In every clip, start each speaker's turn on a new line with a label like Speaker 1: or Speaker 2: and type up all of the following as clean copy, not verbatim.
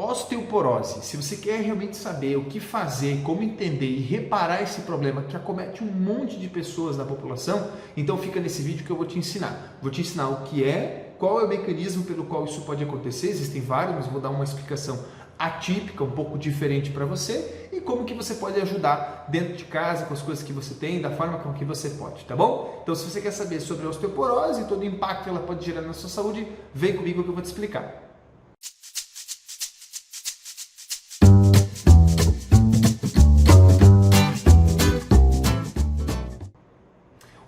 Speaker 1: Osteoporose. Se você quer realmente saber o que fazer, como entender e reparar esse problema que acomete um monte de pessoas na população, então fica nesse vídeo que eu vou te ensinar. Vou te ensinar o que é, qual é o mecanismo pelo qual isso pode acontecer, existem vários, mas vou dar uma explicação atípica, um pouco diferente para você, e como que você pode ajudar dentro de casa, com as coisas que você tem, da forma com que você pode, tá bom? Então, se você quer saber sobre a osteoporose e todo o impacto que ela pode gerar na sua saúde, vem comigo que eu vou te explicar.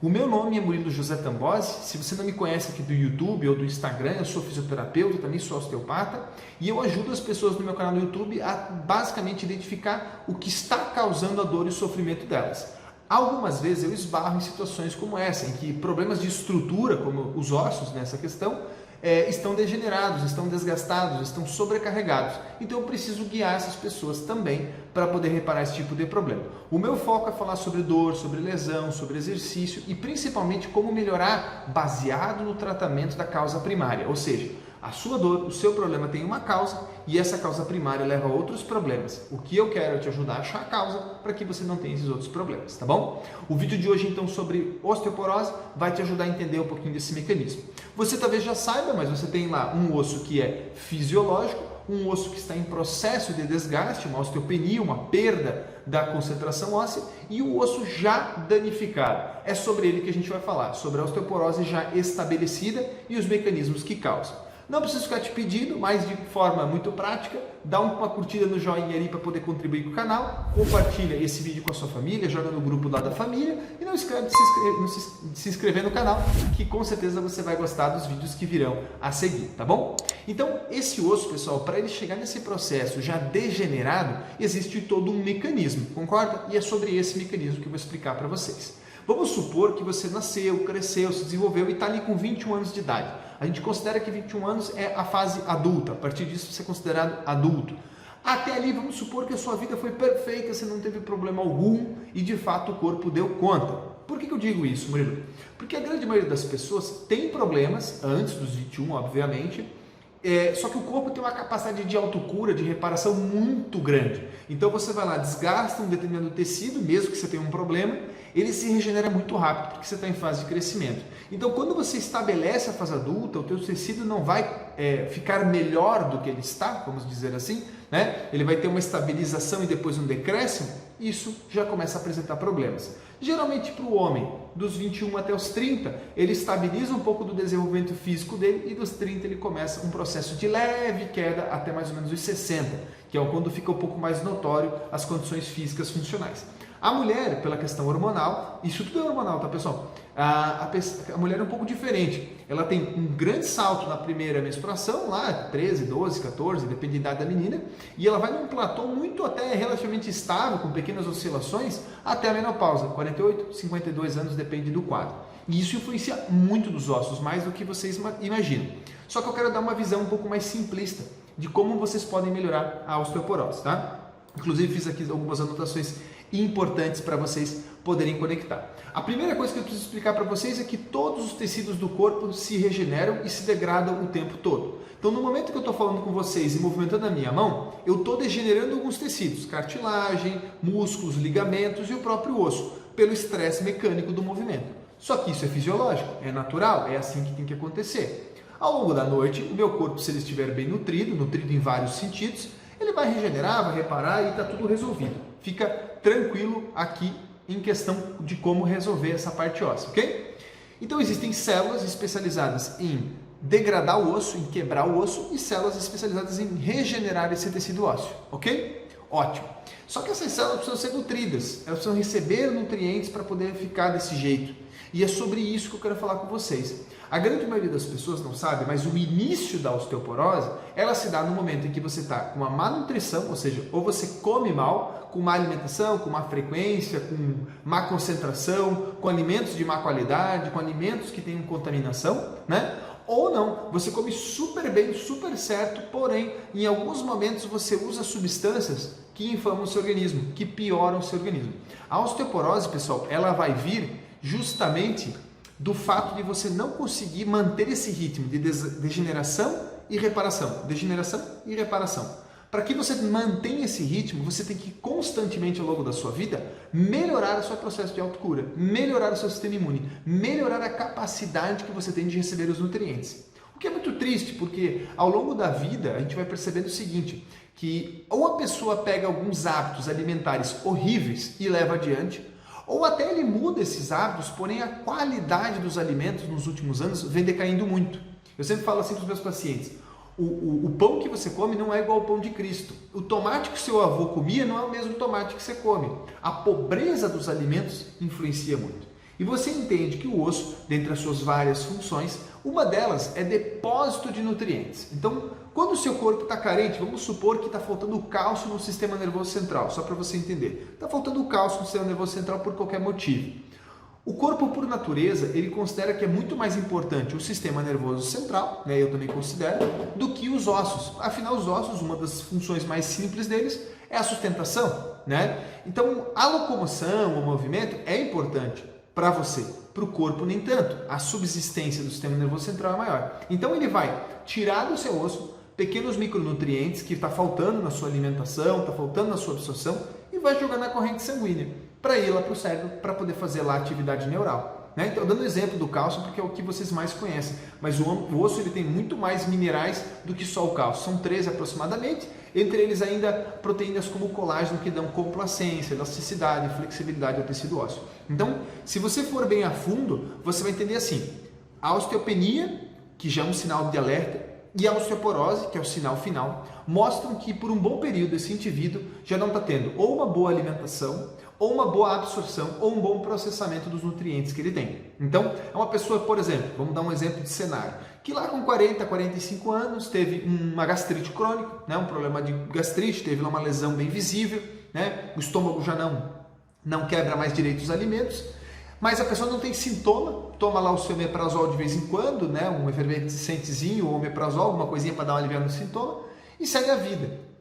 Speaker 1: O meu nome é Murilo José Tambosi. Se você não me conhece aqui do YouTube ou do Instagram, eu sou fisioterapeuta, também sou osteopata e eu ajudo as pessoas no meu canal no YouTube a basicamente identificar o que está causando a dor e o sofrimento delas. Algumas vezes eu esbarro em situações como essa, em que problemas de estrutura, como os ossos nessa questão, estão degenerados, estão desgastados, estão sobrecarregados. Então eu preciso guiar essas pessoas também para poder reparar esse tipo de problema. O meu foco é falar sobre dor, sobre lesão, sobre exercício e principalmente como melhorar baseado no tratamento da causa primária. Ou seja, a sua dor, o seu problema tem uma causa e essa causa primária leva a outros problemas. O que eu quero é te ajudar a achar a causa para que você não tenha esses outros problemas, tá bom? O vídeo de hoje então sobre osteoporose vai te ajudar a entender um pouquinho desse mecanismo. Você talvez já saiba, mas você tem lá um osso que é fisiológico, um osso que está em processo de desgaste, uma osteopenia, uma perda da concentração óssea e o osso já danificado. É sobre ele que a gente vai falar, sobre a osteoporose já estabelecida e os mecanismos que causam. Não preciso ficar te pedindo, mas de forma muito prática, dá uma curtida no joinha ali para poder contribuir com o canal, compartilha esse vídeo com a sua família, joga no grupo lá da família e não esquece de se inscrever no canal, que com certeza você vai gostar dos vídeos que virão a seguir, tá bom? Então, esse osso, pessoal, para ele chegar nesse processo já degenerado, existe todo um mecanismo, concorda? E é sobre esse mecanismo que eu vou explicar para vocês. Vamos supor que você nasceu, cresceu, se desenvolveu e está ali com 21 anos de idade. A gente considera que 21 anos é a fase adulta, a partir disso você é considerado adulto. Até ali, vamos supor que a sua vida foi perfeita, você não teve problema algum e de fato o corpo deu conta. Por que eu digo isso, Murilo? Porque a grande maioria das pessoas tem problemas, antes dos 21, obviamente, só que o corpo tem uma capacidade de autocura, de reparação muito grande. Então você vai lá, desgasta um determinado tecido, mesmo que você tenha um problema, ele se regenera muito rápido, porque você está em fase de crescimento. Então quando você estabelece a fase adulta, o teu tecido não vai ficar melhor do que ele está, vamos dizer assim, né? Ele vai ter uma estabilização e depois um decréscimo, isso já começa a apresentar problemas. Geralmente para o homem, dos 21 até os 30, ele estabiliza um pouco do desenvolvimento físico dele e dos 30 ele começa um processo de leve queda até mais ou menos os 60, que é quando fica um pouco mais notório as condições físicas funcionais. A mulher, pela questão hormonal, isso tudo é hormonal, tá pessoal? A mulher é um pouco diferente. Ela tem um grande salto na primeira menstruação, lá 13, 12, 14, depende da idade da menina, e ela vai num platô muito até relativamente estável, com pequenas oscilações, até a menopausa, 48, 52 anos, depende do quadro. E isso influencia muito dos ossos, mais do que vocês imaginam. Só que eu quero dar uma visão um pouco mais simplista de como vocês podem melhorar a osteoporose, tá? Inclusive fiz aqui algumas anotações importantes para vocês poderem conectar. A primeira coisa que eu preciso explicar para vocês é que todos os tecidos do corpo se regeneram e se degradam o tempo todo. Então, no momento que eu estou falando com vocês e movimentando a minha mão, eu estou degenerando alguns tecidos, cartilagem, músculos, ligamentos e o próprio osso, pelo estresse mecânico do movimento. Só que isso é fisiológico, é natural, é assim que tem que acontecer. Ao longo da noite, o meu corpo, se ele estiver bem nutrido em vários sentidos, ele vai regenerar, vai reparar e está tudo resolvido. Fica tranquilo aqui em questão de como resolver essa parte óssea, ok? Então existem células especializadas em degradar o osso, em quebrar o osso e células especializadas em regenerar esse tecido ósseo, ok? Ótimo. Só que essas células precisam ser nutridas, elas precisam receber nutrientes para poder ficar desse jeito. E é sobre isso que eu quero falar com vocês. A grande maioria das pessoas não sabe, mas o início da osteoporose, ela se dá no momento em que você está com uma má nutrição, ou seja, ou você come mal, com má alimentação, com má frequência, com má concentração, com alimentos de má qualidade, com alimentos que têm contaminação, né? Ou não, você come super bem, super certo, porém, em alguns momentos você usa substâncias que inflamam o seu organismo, que pioram o seu organismo. A osteoporose, pessoal, ela vai vir justamente do fato de você não conseguir manter esse ritmo de degeneração e reparação. Degeneração e reparação. Para que você mantenha esse ritmo, você tem que constantemente ao longo da sua vida melhorar o seu processo de autocura, melhorar o seu sistema imune, melhorar a capacidade que você tem de receber os nutrientes. O que é muito triste, porque ao longo da vida a gente vai percebendo o seguinte, que ou a pessoa pega alguns hábitos alimentares horríveis e leva adiante, ou até ele muda esses hábitos, porém a qualidade dos alimentos nos últimos anos vem decaindo muito. Eu sempre falo assim para os meus pacientes, o pão que você come não é igual ao pão de Cristo. O tomate que seu avô comia não é o mesmo tomate que você come. A pobreza dos alimentos influencia muito. E você entende que o osso, dentre as suas várias funções, uma delas é depósito de nutrientes. Então, quando o seu corpo está carente, vamos supor que está faltando cálcio no sistema nervoso central, só para você entender. Está faltando cálcio no sistema nervoso central por qualquer motivo. O corpo, por natureza, ele considera que é muito mais importante o sistema nervoso central, né, eu também considero, do que os ossos. Afinal, os ossos, uma das funções mais simples deles é a sustentação, né? Então, a locomoção, o movimento é importante para você, para o corpo nem tanto. A subsistência do sistema nervoso central é maior. Então, ele vai tirar do seu osso pequenos micronutrientes que está faltando na sua alimentação, está faltando na sua absorção e vai jogar na corrente sanguínea para ir lá para o cérebro, para poder fazer lá a atividade neural. Né? Então, dando o exemplo do cálcio, porque é o que vocês mais conhecem, mas o osso ele tem muito mais minerais do que só o cálcio, são 13 aproximadamente, entre eles ainda proteínas como o colágeno que dão complacência, elasticidade, flexibilidade ao tecido ósseo. Então, se você for bem a fundo, você vai entender assim, a osteopenia, que já é um sinal de alerta, e a osteoporose, que é o sinal final, mostram que por um bom período esse indivíduo já não está tendo ou uma boa alimentação, ou uma boa absorção, ou um bom processamento dos nutrientes que ele tem. Então, é uma pessoa, por exemplo, vamos dar um exemplo de cenário, que lá com 40, 45 anos teve uma gastrite crônica, né, um problema de gastrite, teve lá uma lesão bem visível, né, o estômago já não quebra mais direito os alimentos, mas a pessoa não tem sintoma, toma lá o seu omeprazol de vez em quando, né, um efervescentezinho ou omeprazol, alguma coisinha para dar uma aliviada no sintoma, e segue a vida.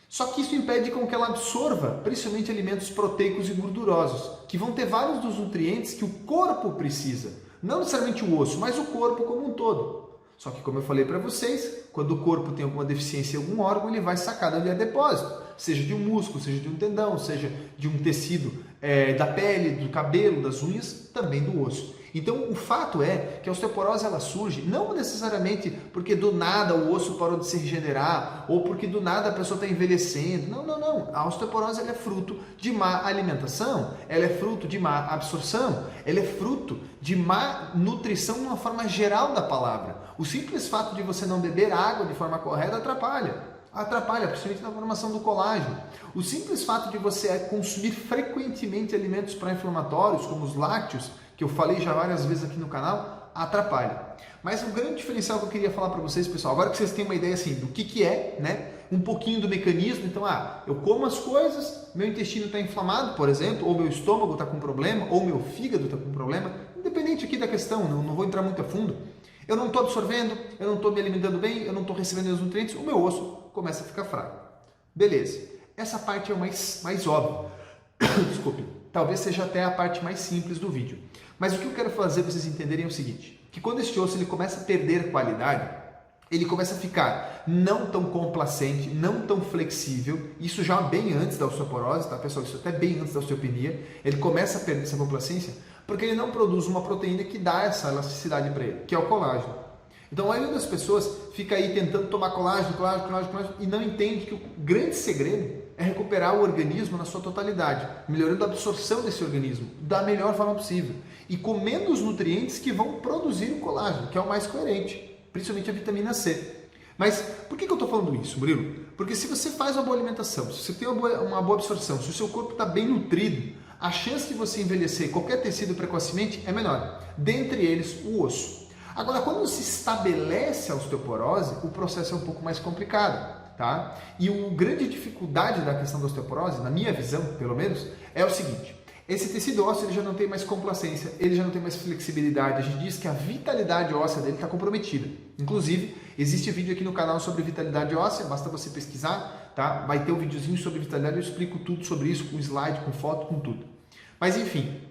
Speaker 1: Só que isso impede com que ela absorva, principalmente alimentos proteicos e gordurosos, que vão ter vários dos nutrientes que o corpo precisa. Não necessariamente o osso, mas o corpo como um todo. Só que, como eu falei para vocês, quando o corpo tem alguma deficiência em algum órgão, ele vai sacar dali a depósito. Seja de um músculo, seja de um tendão, seja de um tecido da pele, do cabelo, das unhas, também do osso. Então, o fato é que a osteoporose ela surge não necessariamente porque do nada o osso parou de se regenerar ou porque do nada a pessoa está envelhecendo. Não, não, não. A osteoporose ela é fruto de má alimentação, ela é fruto de má absorção, ela é fruto de má nutrição de uma forma geral da palavra. O simples fato de você não beber água de forma correta atrapalha, principalmente na formação do colágeno. O simples fato de você consumir frequentemente alimentos pró-inflamatórios, como os lácteos, que eu falei já várias vezes aqui no canal, atrapalha. Mas o grande diferencial que eu queria falar para vocês, pessoal, agora que vocês têm uma ideia assim do que é, né, um pouquinho do mecanismo, então, eu como as coisas, meu intestino está inflamado, por exemplo, ou meu estômago está com problema, ou meu fígado está com problema, independente aqui da questão, não vou entrar muito a fundo, eu não estou absorvendo, eu não estou me alimentando bem, eu não estou recebendo os nutrientes, o meu osso começa a ficar fraco. Beleza, essa parte é o mais óbvio. Desculpe, talvez seja até a parte mais simples do vídeo. Mas o que eu quero fazer para vocês entenderem é o seguinte, que quando este osso ele começa a perder qualidade, ele começa a ficar não tão complacente, não tão flexível, isso já bem antes da osteoporose, tá pessoal? Isso até bem antes da osteopenia, ele começa a perder essa complacência, porque ele não produz uma proteína que dá essa elasticidade para ele, que é o colágeno. Então a maioria das pessoas fica aí tentando tomar colágeno e não entende que o grande segredo é recuperar o organismo na sua totalidade, melhorando a absorção desse organismo da melhor forma possível e comendo os nutrientes que vão produzir o colágeno, que é o mais coerente, principalmente a vitamina C. Mas por que eu estou falando isso, Murilo? Porque se você faz uma boa alimentação, se você tem uma boa absorção, se o seu corpo está bem nutrido, a chance de você envelhecer qualquer tecido precocemente é menor, dentre eles o osso. Agora, quando se estabelece a osteoporose, o processo é um pouco mais complicado, tá? E a grande dificuldade da questão da osteoporose, na minha visão, pelo menos, é o seguinte: esse tecido ósseo ele já não tem mais complacência, ele já não tem mais flexibilidade, a gente diz que a vitalidade óssea dele está comprometida. Inclusive, existe vídeo aqui no canal sobre vitalidade óssea, basta você pesquisar, tá? Vai ter um videozinho sobre vitalidade, eu explico tudo sobre isso, com slide, com foto, com tudo. Mas enfim,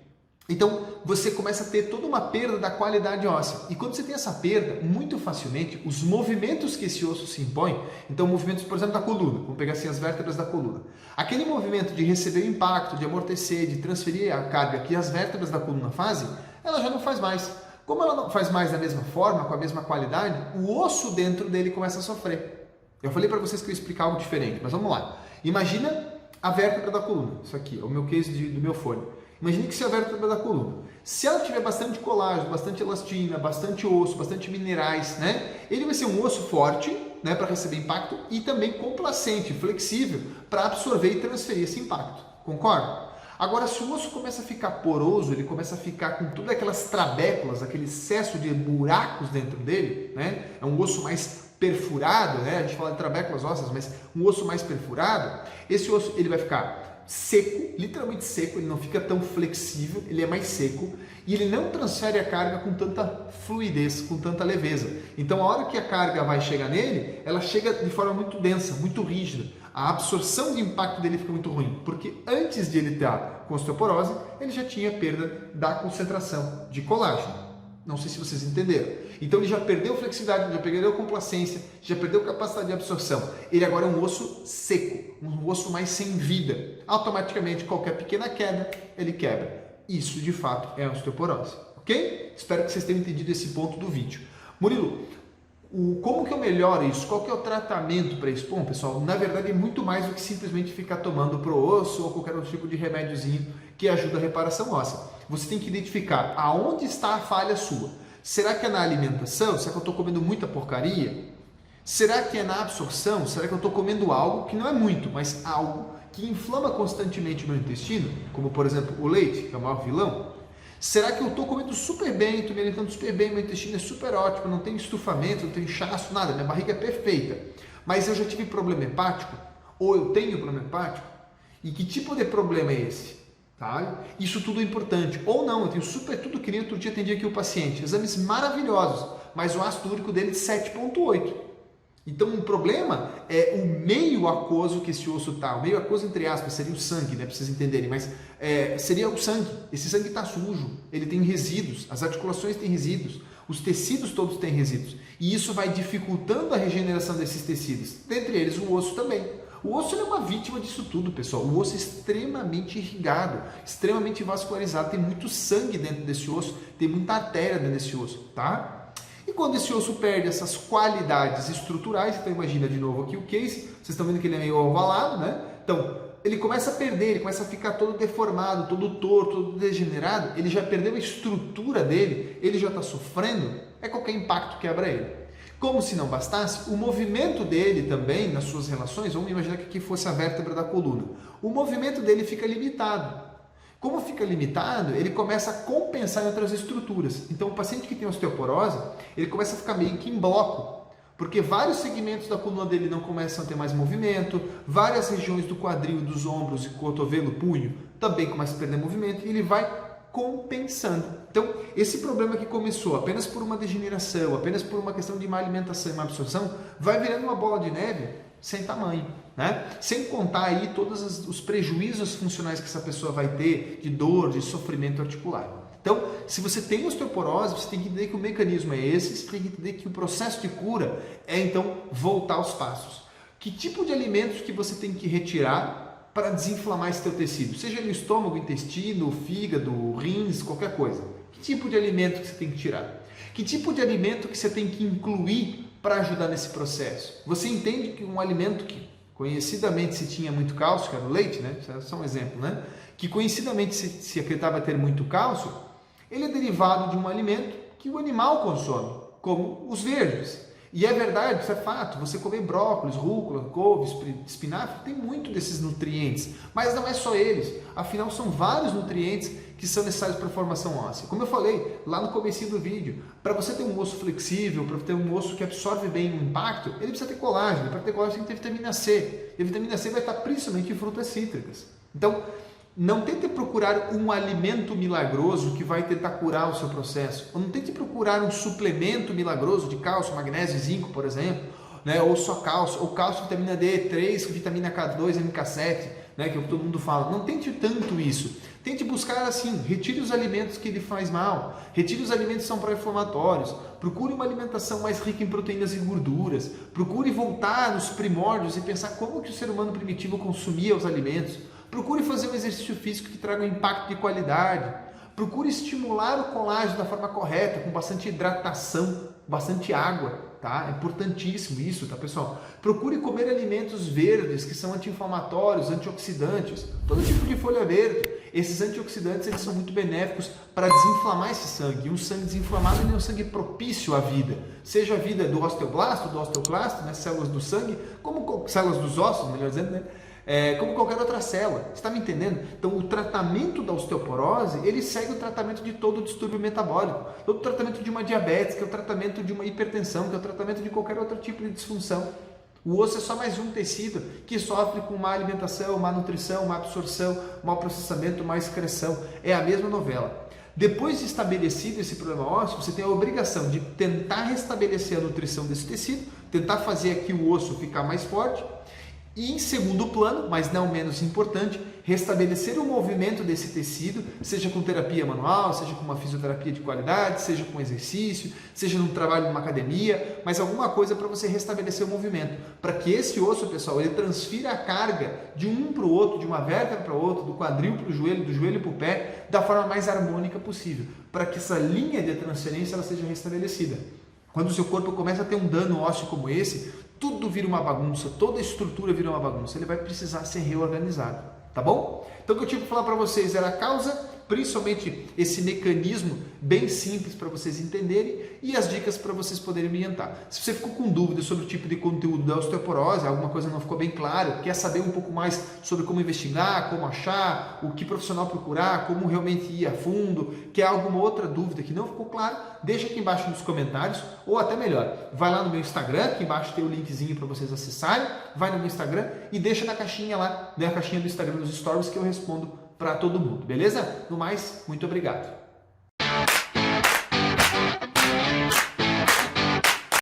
Speaker 1: Então, você começa a ter toda uma perda da qualidade óssea. E quando você tem essa perda, muito facilmente, os movimentos que esse osso se impõe, então movimentos, por exemplo, da coluna, vamos pegar assim as vértebras da coluna. Aquele movimento de receber o impacto, de amortecer, de transferir a carga que as vértebras da coluna fazem, ela já não faz mais. Como ela não faz mais da mesma forma, com a mesma qualidade, o osso dentro dele começa a sofrer. Eu falei para vocês que eu ia explicar algo diferente, mas vamos lá. Imagina a vértebra da coluna, isso aqui, é o meu case do meu fone. Imagine que se a vértebra da coluna, se ela tiver bastante colágeno, bastante elastina, bastante osso, bastante minerais, né? Ele vai ser um osso forte, né, para receber impacto e também complacente, flexível, para absorver e transferir esse impacto. Concorda? Agora, se o osso começa a ficar poroso, ele começa a ficar com todas aquelas trabéculas, aquele excesso de buracos dentro dele, né? É um osso mais perfurado, né? A gente fala de trabéculas ósseas, mas um osso mais perfurado, esse osso ele vai ficar seco, literalmente seco, ele não fica tão flexível, ele é mais seco e ele não transfere a carga com tanta fluidez, com tanta leveza. Então, a hora que a carga vai chegar nele, ela chega de forma muito densa, muito rígida. A absorção de impacto dele fica muito ruim, porque antes de ele estar com osteoporose, ele já tinha perda da concentração de colágeno. Não sei se vocês entenderam. Então ele já perdeu flexibilidade, já perdeu complacência, já perdeu capacidade de absorção. Ele agora é um osso seco, um osso mais sem vida. Automaticamente, qualquer pequena queda, ele quebra. Isso, de fato, é osteoporose. Ok? Espero que vocês tenham entendido esse ponto do vídeo. Murilo, como que eu melhoro isso? Qual que é o tratamento para isso? Bom, pessoal, na verdade é muito mais do que simplesmente ficar tomando pro osso ou qualquer outro tipo de remédiozinho que ajuda a reparação óssea. Você tem que identificar aonde está a falha sua. Será que é na alimentação? Será que eu estou comendo muita porcaria? Será que é na absorção? Será que eu estou comendo algo que não é muito, mas algo que inflama constantemente o meu intestino? Como, por exemplo, o leite, que é o maior vilão? Será que eu estou comendo super bem, estou me alimentando super bem, meu intestino é super ótimo, não tenho estufamento, não tenho inchaço, nada, minha barriga é perfeita, mas eu já tive problema hepático? Ou eu tenho problema hepático? E que tipo de problema é esse? Tá? Isso tudo é importante. Ou não, eu tenho super tudo que nem outro dia atendi aqui o paciente, exames maravilhosos, mas o ácido úrico dele de 7,8. Então, o problema é o meio aquoso que esse osso está. O meio aquoso, entre aspas, seria o sangue, né, para vocês entenderem, mas seria o sangue. Esse sangue está sujo, ele tem resíduos, as articulações têm resíduos, os tecidos todos têm resíduos. E isso vai dificultando a regeneração desses tecidos, dentre eles o osso também. O osso é uma vítima disso tudo, pessoal. O osso é extremamente irrigado, extremamente vascularizado, tem muito sangue dentro desse osso, tem muita artéria dentro desse osso, tá? E quando esse osso perde essas qualidades estruturais, então imagina de novo aqui o case, vocês estão vendo que ele é meio ovalado, né? Então, ele começa a perder, ele começa a ficar todo deformado, todo torto, todo degenerado, ele já perdeu a estrutura dele, ele já está sofrendo, qualquer impacto quebra ele. Como se não bastasse, o movimento dele também, nas suas relações, vamos imaginar que aqui fosse a vértebra da coluna, o movimento dele fica limitado. Como fica limitado, ele começa a compensar em outras estruturas. Então, o paciente que tem osteoporose, ele começa a ficar meio que em bloco, porque vários segmentos da coluna dele não começam a ter mais movimento, várias regiões do quadril, dos ombros, cotovelo, punho, também começam a perder movimento e ele vai compensando. Então, esse problema que começou apenas por uma degeneração, apenas por uma questão de má alimentação e má absorção, vai virando uma bola de neve sem tamanho, né? Sem contar aí todos os prejuízos funcionais que essa pessoa vai ter de dor, de sofrimento articular. Então, se você tem osteoporose, você tem que entender que o mecanismo é esse, você tem que entender que o processo de cura é, então, voltar aos passos. Que tipo de alimentos que você tem que retirar para desinflamar esse teu tecido? Seja ele o estômago, o intestino, o fígado, o rins, qualquer coisa. Que tipo de alimento que você tem que tirar? Que tipo de alimento que você tem que incluir para ajudar nesse processo? Você entende que um alimento que conhecidamente se tinha muito cálcio, que era o leite, né? Isso é só um exemplo, né? Que conhecidamente se acreditava ter muito cálcio, ele é derivado de um alimento que o animal consome, como os verdes. E é verdade, isso é fato, você comer brócolis, rúcula, couve, espinafre, tem muito desses nutrientes, mas não é só eles, afinal são vários nutrientes que são necessários para a formação óssea. Como eu falei lá no comecinho do vídeo, para você ter um osso flexível, para ter um osso que absorve bem o impacto, ele precisa ter colágeno, para ter colágeno tem que ter vitamina C, e a vitamina C vai estar principalmente em frutas cítricas. Então, não tente procurar um alimento milagroso que vai tentar curar o seu processo. Ou não tente procurar um suplemento milagroso de cálcio, magnésio e zinco, por exemplo. né? Ou só cálcio, ou cálcio, vitamina D3, vitamina K2, MK7, né? Que todo mundo fala. Não tente tanto isso. Tente buscar assim, retire os alimentos que lhe faz mal, retire os alimentos que são pró-inflamatórios, procure uma alimentação mais rica em proteínas e gorduras, procure voltar nos primórdios e pensar como que o ser humano primitivo consumia os alimentos, procure fazer um exercício físico que traga um impacto de qualidade, procure estimular o colágeno da forma correta, com bastante hidratação, bastante água. Tá? É importantíssimo isso, tá, pessoal? Procure comer alimentos verdes que são anti-inflamatórios, antioxidantes, todo tipo de folha verde. Esses antioxidantes eles são muito benéficos para desinflamar esse sangue. E um sangue desinflamado ele é um sangue propício à vida, seja a vida do osteoblasto, do osteoclasto, né, células do sangue, como células dos ossos, melhor dizendo, né? Como qualquer outra célula. Você está me entendendo? Então, o tratamento da osteoporose, ele segue o tratamento de todo o distúrbio metabólico, todo o tratamento de uma diabetes, que é o tratamento de uma hipertensão, que é o tratamento de qualquer outro tipo de disfunção. O osso é só mais um tecido que sofre com má alimentação, má nutrição, má absorção, mau processamento, má excreção. É a mesma novela. Depois de estabelecido esse problema ósseo, você tem a obrigação de tentar restabelecer a nutrição desse tecido, tentar fazer aqui o osso ficar mais forte. E em segundo plano, mas não menos importante, restabelecer o movimento desse tecido, seja com terapia manual, seja com uma fisioterapia de qualidade, seja com exercício, seja num trabalho numa academia, mas alguma coisa para você restabelecer o movimento, para que esse osso, pessoal, ele transfira a carga de um para o outro, de uma vértebra para o outro, do quadril para o joelho, do joelho para o pé, da forma mais harmônica possível, para que essa linha de transferência ela seja restabelecida. Quando o seu corpo começa a ter um dano ósseo como esse, tudo vira uma bagunça, toda a estrutura vira uma bagunça, ele vai precisar ser reorganizado, tá bom? Então o que eu tinha para falar para vocês era a causa, principalmente esse mecanismo bem simples para vocês entenderem e as dicas para vocês poderem orientar. Se você ficou com dúvidas sobre o tipo de conteúdo da osteoporose, alguma coisa não ficou bem claro, quer saber um pouco mais sobre como investigar, como achar, o que profissional procurar, como realmente ir a fundo, quer alguma outra dúvida que não ficou claro, deixa aqui embaixo nos comentários, ou até melhor, vai lá no meu Instagram, aqui embaixo tem o linkzinho para vocês acessarem, vai no meu Instagram e deixa na caixinha lá, na caixinha do Instagram dos Stories que eu respondo para todo mundo, beleza? No mais, muito obrigado.